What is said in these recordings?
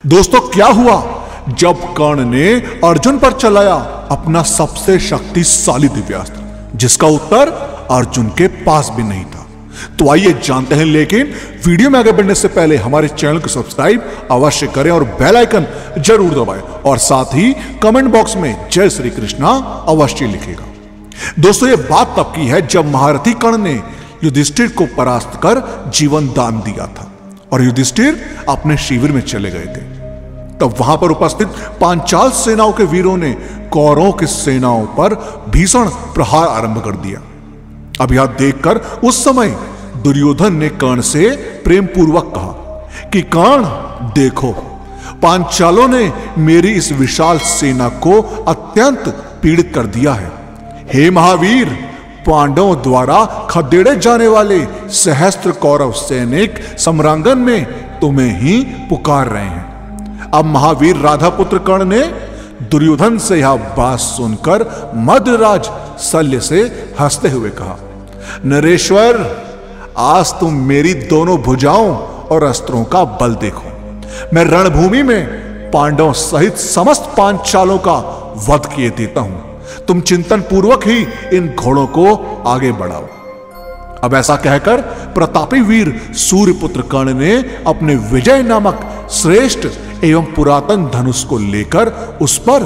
दोस्तों क्या हुआ जब कर्ण ने अर्जुन पर चलाया अपना सबसे शक्तिशाली दिव्यास्त्र, जिसका उत्तर अर्जुन के पास भी नहीं था। तो आइए जानते हैं, लेकिन वीडियो में आगे बढ़ने से पहले हमारे चैनल को सब्सक्राइब अवश्य करें और बेल आइकन जरूर दबाएं और साथ ही कमेंट बॉक्स में जय श्री कृष्णा अवश्य लिखेगा। दोस्तों ये बात तब की है जब महारथी कर्ण ने युधिष्ठिर को परास्त कर जीवन दान दिया था और युधिष्ठिर अपने शिविर में चले गए थे। तब वहां पर उपस्थित पांचाल सेनाओं के वीरों ने कौरवों की सेनाओं पर भीषण प्रहार आरंभ कर दिया। अब यह देखकर उस समय दुर्योधन ने कर्ण से प्रेम पूर्वक कहा कि कर्ण देखो, पांचालों ने मेरी इस विशाल सेना को अत्यंत पीड़ित कर दिया है। हे महावीर, पांडवों द्वारा खदेड़े जाने वाले सहस्त्र कौरव सैनिक सम्रांगन में तुम्हें ही पुकार रहे हैं। अब महावीर राधापुत्र कर्ण ने दुर्योधन से यह बात सुनकर मध्यराज शल्य से हंसते हुए कहा, नरेश्वर, आज तुम मेरी दोनों भुजाओं और अस्त्रों का बल देखो। मैं रणभूमि में पांडवों सहित समस्त पांचालों का वध किए देता हूं। तुम चिंतन पूर्वक ही इन घोड़ों को आगे बढ़ाओ। अब ऐसा कहकर प्रतापी वीर सूर्यपुत्र कर्ण ने अपने विजय नामक श्रेष्ठ एवं पुरातन धनुष को लेकर उस पर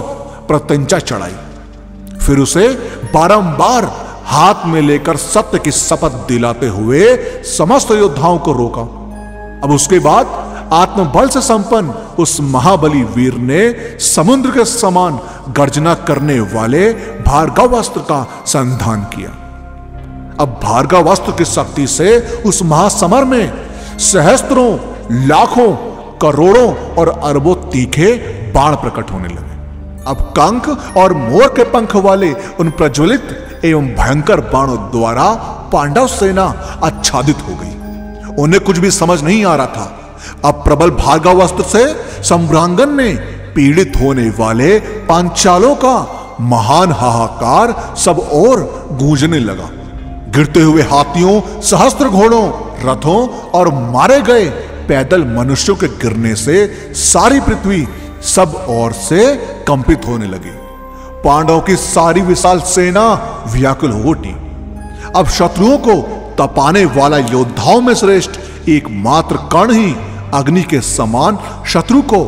प्रत्यंचा चढ़ाई। फिर उसे बारंबार हाथ में लेकर सत्य की शपथ दिलाते हुए समस्त योद्धाओं को रोका। अब उसके बाद आत्मबल से संपन्न उस महाबली वीर ने समुद्र के समान गर्जना करने वाले भार्गवास्त्र का संधान किया। अब भार्गवास्त्र की शक्ति से उस महासमर में सहस्त्रों, लाखों, करोड़ों और अरबों तीखे बाण प्रकट होने लगे। अब कंक और मोर के पंख वाले उन प्रज्वलित एवं भयंकर बाणों द्वारा पांडव सेना आच्छादित हो गई। उन्हें कुछ भी समझ नहीं आ रहा था। अब प्रबल भार्गवास्त्र से सम्रांगन में पीड़ित होने वाले पांचालों का महान हाहाकार सब ओर गूंजने लगा। गिरते हुए हाथियों, सहस्त्र घोड़ों, रथों और मारे गए पैदल मनुष्यों के गिरने से सारी पृथ्वी सब ओर से कंपित होने लगी। पांडवों की सारी विशाल सेना व्याकुल हो उठी। अब शत्रुओं को तपाने वाला योद्धाओं में श्रेष्ठ एकमात्र कर्ण ही अग्नि के समान शत्रु को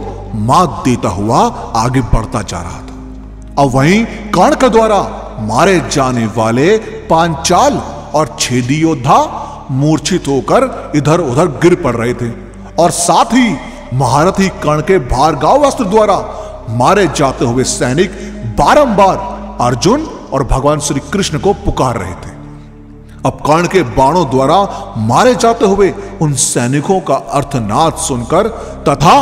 मात देता हुआ आगे बढ़ता जा रहा था। अब वहीं कर्ण के द्वारा मारे जाने वाले पांचाल और छेदी योद्धा मूर्छित होकर इधर उधर गिर पड़ रहे थे और साथ ही महारथी कर्ण के भार्गवास्त्र द्वारा मारे जाते हुए सैनिक बारंबार अर्जुन और भगवान श्री कृष्ण को पुकार रहे थे। अब कर्ण के बाणों द्वारा मारे जाते हुए उन सैनिकों का अर्थनाद सुनकर तथा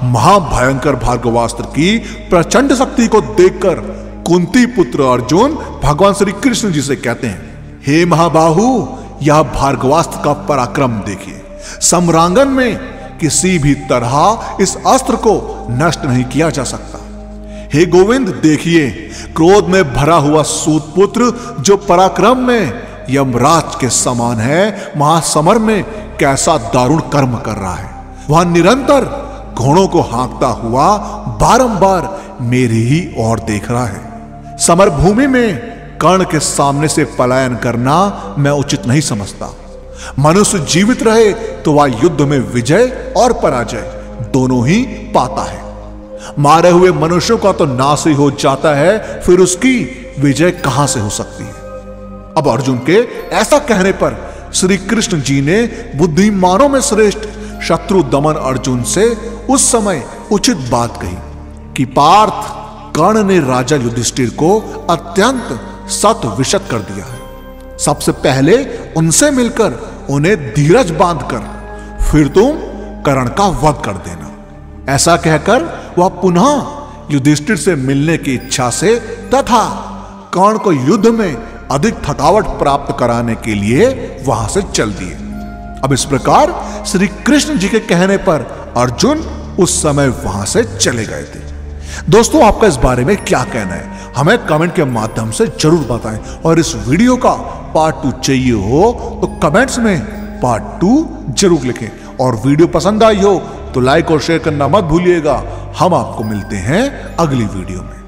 महाभयंकर भार्गवास्त्र की प्रचंड शक्ति को देखकर कुंती पुत्र अर्जुन भगवान श्री कृष्ण जी से कहते हैं, हे महाबाहु, यह भार्गवास्त्र का पराक्रम देखिए। सम्रांगन में किसी भी तरह इस अस्त्र को नष्ट नहीं किया जा सकता। हे गोविंद, देखिए, क्रोध में भरा हुआ सूतपुत्र जो पराक्रम में यमराज के समान है, महासमर में कैसा दारुण कर्म कर रहा है। वह निरंतर घोड़ों को हाँकता हुआ बारंबार मेरी ही ओर देख रहा है। समर भूमि में कर्ण के सामने से पलायन करना मैं उचित नहीं समझता। मनुष्य जीवित रहे तो वह युद्ध में विजय और पराजय दोनों ही पाता है। मारे हुए मनुष्यों का तो नाश ही हो जाता है, फिर उसकी विजय कहां से हो सकती है। अब अर्जुन के ऐसा कहने पर श्री कृष्ण जी ने बुद्धिमानों में श्रेष्ठ शत्रु दमन अर्जुन से उस समय उचित बात कही कि पार्थ, कर्ण ने राजा युधिष्ठिर को अत्यंत सत विशत कर दिया है। सबसे पहले उनसे मिलकर उन्हें धीरज बांधकर फिर तुम कर्ण का वध कर देना। ऐसा कहकर वह पुनः युधिष्ठिर से मिलने की इच्छा से तथा कर्ण को युद्ध में अधिक थकावट प्राप्त कराने के लिए वहां से चल दिए। अब इस प्रकार श्री कृष्ण जी के कहने पर अर्जुन उस समय वहां से चले गए थे। दोस्तों, आपका इस बारे में क्या कहना है हमें कमेंट के माध्यम से जरूर बताएं और इस वीडियो का पार्ट 2 चाहिए हो तो कमेंट्स में पार्ट 2 जरूर लिखें और वीडियो पसंद आई हो तो लाइक और शेयर करना मत भूलिएगा। हम आपको मिलते हैं अगली वीडियो में।